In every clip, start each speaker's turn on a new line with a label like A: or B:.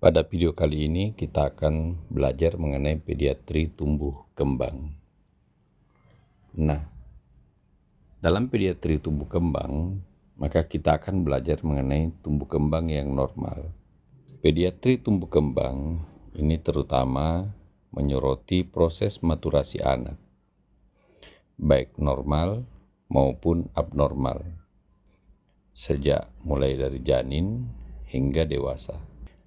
A: Pada video kali ini kita akan belajar mengenai pediatri tumbuh kembang. Nah, dalam pediatri tumbuh kembang, maka kita akan belajar mengenai tumbuh kembang yang normal. Pediatri tumbuh kembang ini terutama menyoroti proses maturasi anak, baik normal maupun abnormal, sejak mulai dari janin hingga dewasa.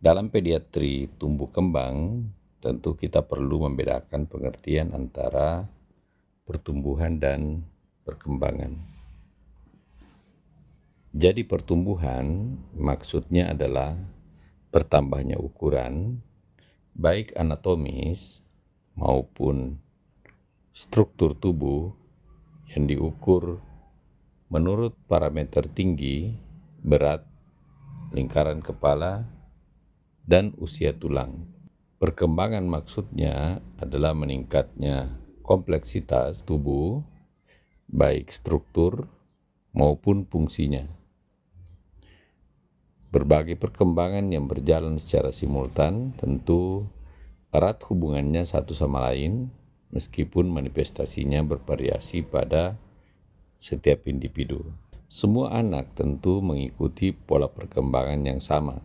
A: Dalam pediatri tumbuh kembang, tentu kita perlu membedakan pengertian antara pertumbuhan dan perkembangan. Jadi pertumbuhan maksudnya adalah bertambahnya ukuran, baik anatomis maupun struktur tubuh yang diukur menurut parameter tinggi, berat, lingkaran kepala, dan usia tulang. Perkembangan maksudnya adalah meningkatnya kompleksitas tubuh, baik struktur maupun fungsinya. Berbagai perkembangan yang berjalan secara simultan tentu erat hubungannya satu sama lain, meskipun manifestasinya bervariasi pada setiap individu. Semua anak tentu mengikuti pola perkembangan yang sama,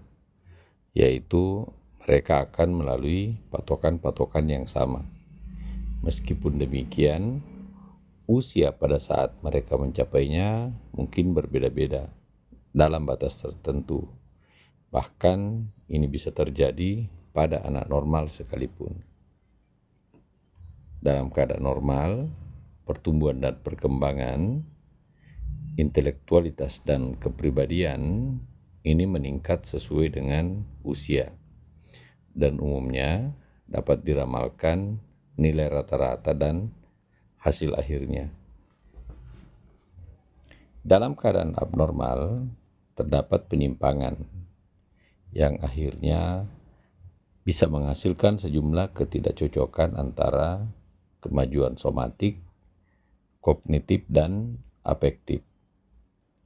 A: yaitu mereka akan melalui patokan-patokan yang sama. Meskipun demikian, usia pada saat mereka mencapainya mungkin berbeda-beda dalam batas tertentu. Bahkan ini bisa terjadi pada anak normal sekalipun. Dalam keadaan normal, pertumbuhan dan perkembangan, intelektualitas dan kepribadian ini meningkat sesuai dengan usia, dan umumnya dapat diramalkan nilai rata-rata dan hasil akhirnya. Dalam keadaan abnormal, terdapat penyimpangan yang akhirnya bisa menghasilkan sejumlah ketidakcocokan antara kemajuan somatik, kognitif, dan afektif.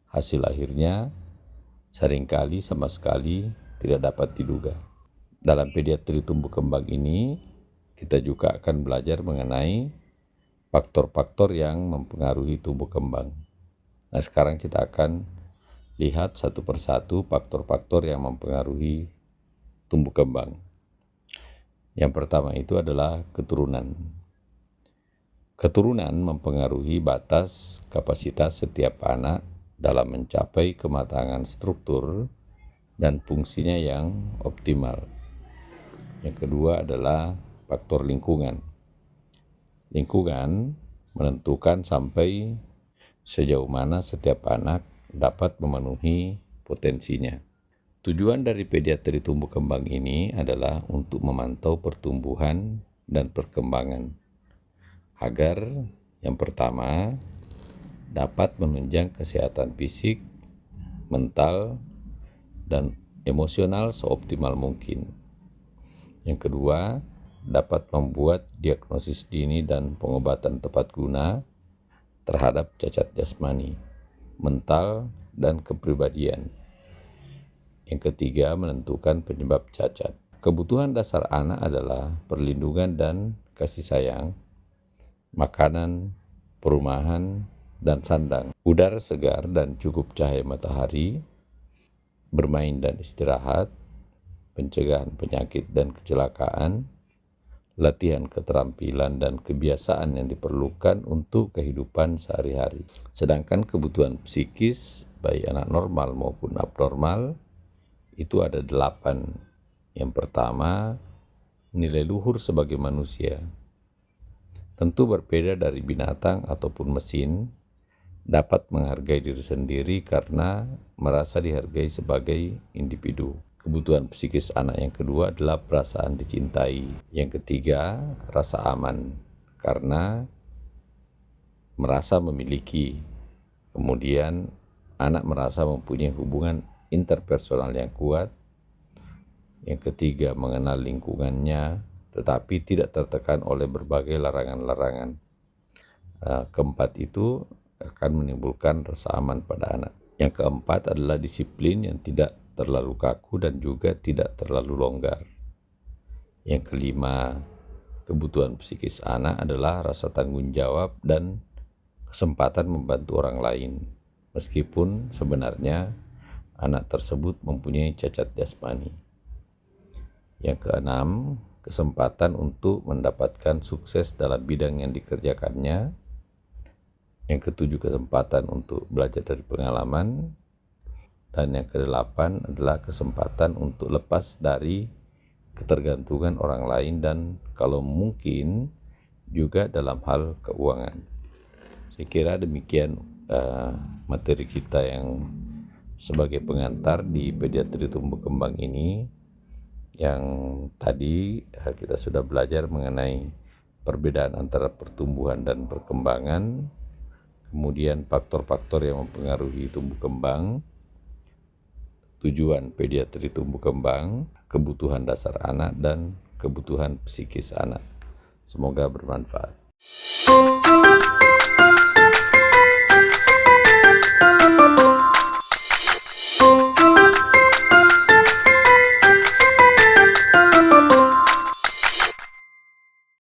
A: Hasil akhirnya seringkali sama sekali tidak dapat diduga. Dalam pediatri tumbuh kembang ini, kita juga akan belajar mengenai faktor-faktor yang mempengaruhi tumbuh kembang. Nah, sekarang kita akan lihat satu persatu faktor-faktor yang mempengaruhi tumbuh kembang. Yang pertama itu adalah keturunan. Keturunan mempengaruhi batas kapasitas setiap anak dalam mencapai kematangan struktur dan fungsinya yang optimal. Yang kedua adalah faktor lingkungan. Lingkungan menentukan sampai sejauh mana setiap anak dapat memenuhi potensinya. Tujuan dari pediatri tumbuh kembang ini adalah untuk memantau pertumbuhan dan perkembangan, agar yang pertama dapat menunjang kesehatan fisik, mental, dan emosional seoptimal mungkin. Yang kedua, dapat membuat diagnosis dini dan pengobatan tepat guna terhadap cacat jasmani, mental, dan kepribadian. Yang ketiga, menentukan penyebab cacat. Kebutuhan dasar anak adalah perlindungan dan kasih sayang, makanan, perumahan, dan sandang, udara segar dan cukup cahaya matahari, bermain dan istirahat, pencegahan penyakit dan kecelakaan, latihan keterampilan dan kebiasaan yang diperlukan untuk kehidupan sehari-hari. Sedangkan kebutuhan psikis, baik anak normal maupun abnormal, itu ada 8. Yang pertama, nilai luhur sebagai manusia. Tentu berbeda dari binatang ataupun mesin, dapat menghargai diri sendiri karena merasa dihargai sebagai individu. Kebutuhan psikis anak yang kedua adalah perasaan dicintai. Yang ketiga, rasa aman karena merasa memiliki. Kemudian anak merasa mempunyai hubungan interpersonal yang kuat. Yang ketiga, mengenal lingkungannya tetapi tidak tertekan oleh berbagai larangan-larangan. Keempat itu akan menimbulkan rasa aman pada anak. Yang keempat adalah disiplin yang tidak terlalu kaku dan juga tidak terlalu longgar. Yang kelima, kebutuhan psikis anak adalah rasa tanggung jawab dan kesempatan membantu orang lain, meskipun sebenarnya anak tersebut mempunyai cacat jasmani. Yang keenam, kesempatan untuk mendapatkan sukses dalam bidang yang dikerjakannya. Yang ketujuh, kesempatan untuk belajar dari pengalaman. Dan yang kedelapan adalah kesempatan untuk lepas dari ketergantungan orang lain dan kalau mungkin juga dalam hal keuangan. Saya kira demikian materi kita yang sebagai pengantar di pediatri tumbuh kembang ini, yang tadi kita sudah belajar mengenai perbedaan antara pertumbuhan dan perkembangan, kemudian faktor-faktor yang mempengaruhi tumbuh kembang, tujuan pediatri tumbuh kembang, kebutuhan dasar anak, dan kebutuhan psikis anak. Semoga bermanfaat.